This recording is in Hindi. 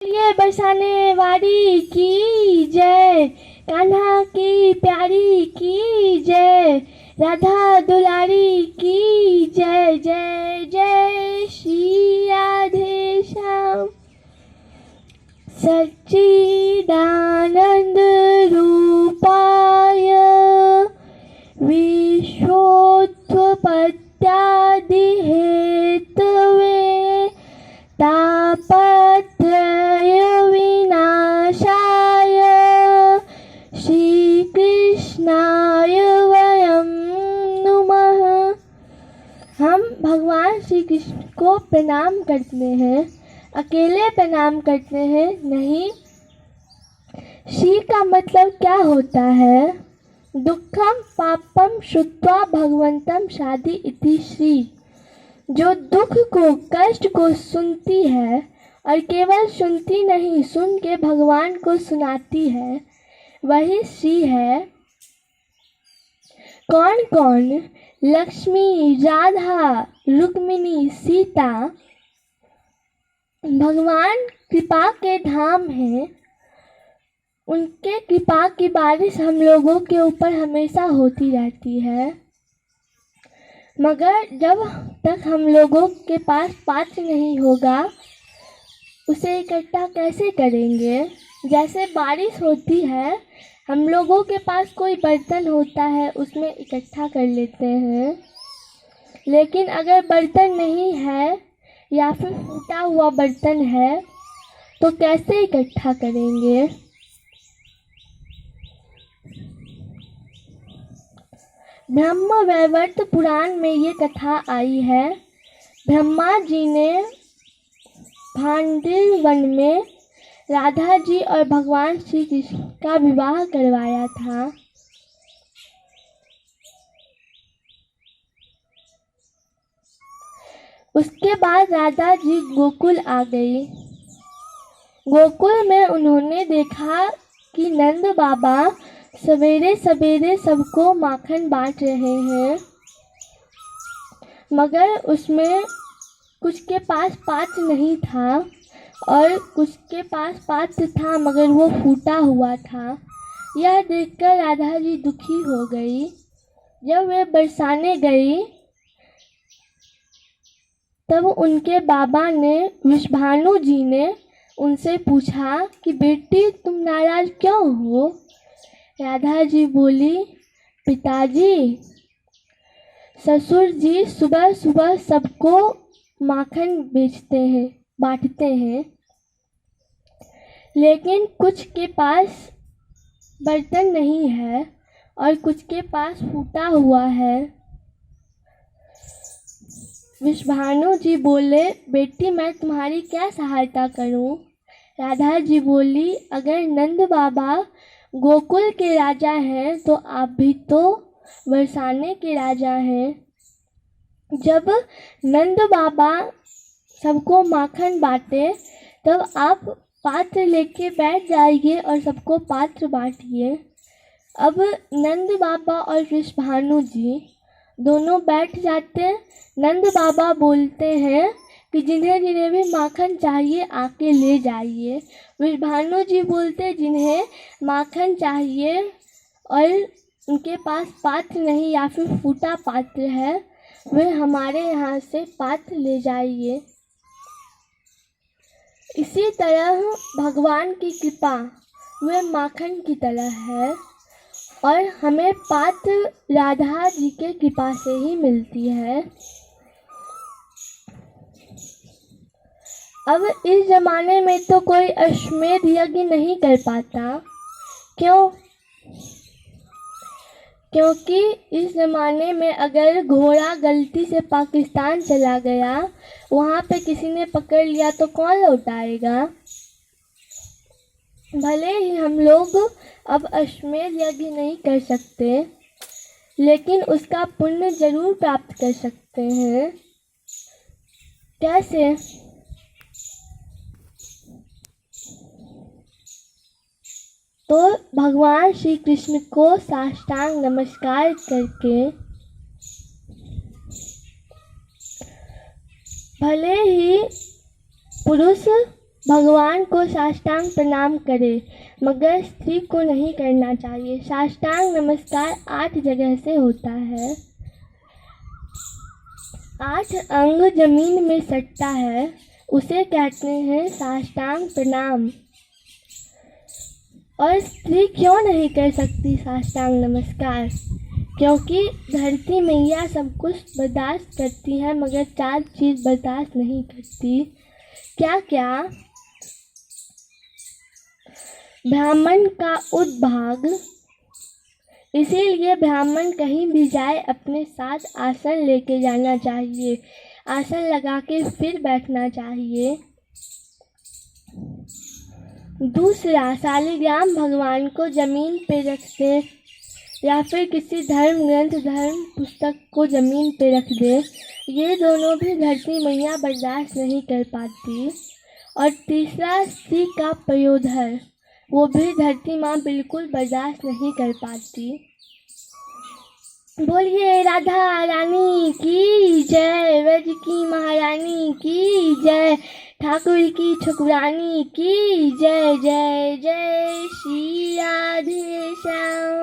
ये बरसाने वाली की जय, कान्हा की प्यारी की जय, राधा दुलारी की जय। जय जय श्री राधे श्याम। सच्चिदानंद रूपाय विश्वोत्पत्त्यादिहेतवे तापत्रय विनाशाय श्री कृष्णाय वयं नुमः। हम भगवान श्री कृष्ण को प्रणाम करते हैं, अकेले प्रणाम करते हैं नहीं। श्री का मतलब क्या होता है? दुखम पापम श्रुत्वा भगवंतम शाधि इति श्री। जो दुख को, कष्ट को सुनती है और केवल सुनती नहीं, सुन के भगवान को सुनाती है, वही श्री है। कौन कौन? लक्ष्मी, राधा, रुक्मिणी, सीता भगवान कृपा के धाम हैं। उनके कृपा की बारिश हम लोगों के ऊपर हमेशा होती रहती है। मगर जब तक हम लोगों के पास पात्र नहीं होगा, उसे इकट्ठा कैसे करेंगे? जैसे बारिश होती है, हम लोगों के पास कोई बर्तन होता है, उसमें इकट्ठा कर लेते हैं। लेकिन अगर बर्तन नहीं है या फिर फूटा हुआ बर्तन है, तो कैसे इकट्ठा करेंगे? ब्रह्म वैवर्त पुराण में ये कथा आई है। ब्रह्मा जी ने भांडिल वन में राधा जी और भगवान श्री कृष्ण का विवाह करवाया था। उसके बाद राधा जी गोकुल आ गई। गोकुल में उन्होंने देखा कि नंद बाबा सवेरे सवेरे सबको माखन बांट रहे हैं, मगर उसमें कुछ के पास पात्र नहीं था और कुछ के पास पात्र था मगर वो फूटा हुआ था। यह देखकर राधा जी दुखी हो गई। जब वे बरसाने गई तब उनके बाबा ने, विषभानु जी ने उनसे पूछा कि बेटी तुम नाराज क्यों हो? राधा जी बोली, पिताजी, ससुर जी सुबह सुबह सबको माखन बेचते हैं, बांटते हैं, लेकिन कुछ के पास बर्तन नहीं है और कुछ के पास फूटा हुआ है। विषभानु जी बोले, बेटी मैं तुम्हारी क्या सहायता करूं? राधा जी बोली, अगर नंद बाबा गोकुल के राजा हैं तो आप भी तो बरसाने के राजा हैं। जब नंद बाबा सबको माखन बांटे तब आप पात्र लेके बैठ जाइए और सबको पात्र बांटिए। अब नंद बाबा और विषभानु जी दोनों बैठ जाते। नंद बाबा बोलते हैं कि जिन्हें जिन्हें भी माखन चाहिए आके ले जाइए। विषभानु जी बोलते, जिन्हें माखन चाहिए और उनके पास पात्र नहीं या फिर फूटा पात्र है, वे हमारे यहाँ से पात्र ले जाइए। इसी तरह भगवान की कृपा वे माखन की तरह है और हमें पात्र राधा जी के कृपा से ही मिलती है। अब इस जमाने में तो कोई अश्वमेध यज्ञ नहीं कर पाता। क्यों? क्योंकि इस ज़माने में अगर घोड़ा गलती से पाकिस्तान चला गया, वहाँ पे किसी ने पकड़ लिया तो कौन लौटाएगा? भले ही हम लोग अब अश्वमेध यज्ञ नहीं कर सकते, लेकिन उसका पुण्य जरूर प्राप्त कर सकते हैं। कैसे? तो भगवान श्री कृष्ण को साष्टांग नमस्कार करके, भले ही पुरुष भगवान को साष्टांग प्रणाम करे, मगर स्त्री को नहीं करना चाहिए। साष्टांग नमस्कार 8 जगह से होता है। 8 अंग जमीन में सटता है, उसे कहते हैं साष्टांग प्रणाम। और स्त्री क्यों नहीं कर सकती साष्टांग नमस्कार? क्योंकि धरती मैया सब कुछ बर्दाश्त करती है, मगर 4 चीज़ बर्दाश्त नहीं करती। क्या क्या? ब्राह्मण का उद्भाग, इसीलिए ब्राह्मण कहीं भी जाए अपने साथ आसन लेके जाना चाहिए, आसन लगा के फिर बैठना चाहिए। दूसरा, शालिग्राम भगवान को जमीन पे रख दे या फिर किसी धर्म ग्रंथ धर्म पुस्तक को जमीन पे रख दे, ये दोनों भी धरती मैया बर्दाश्त नहीं कर पाती। और तीसरा, स्त्री का पयोधर, वो भी धरती माँ बिल्कुल बर्दाश्त नहीं कर पाती। बोलिए राधा रानी की जय, व्रज की महारानी की जय, ठाकुर की ठकुरानी की जय। जय जय श्री राधे श्याम।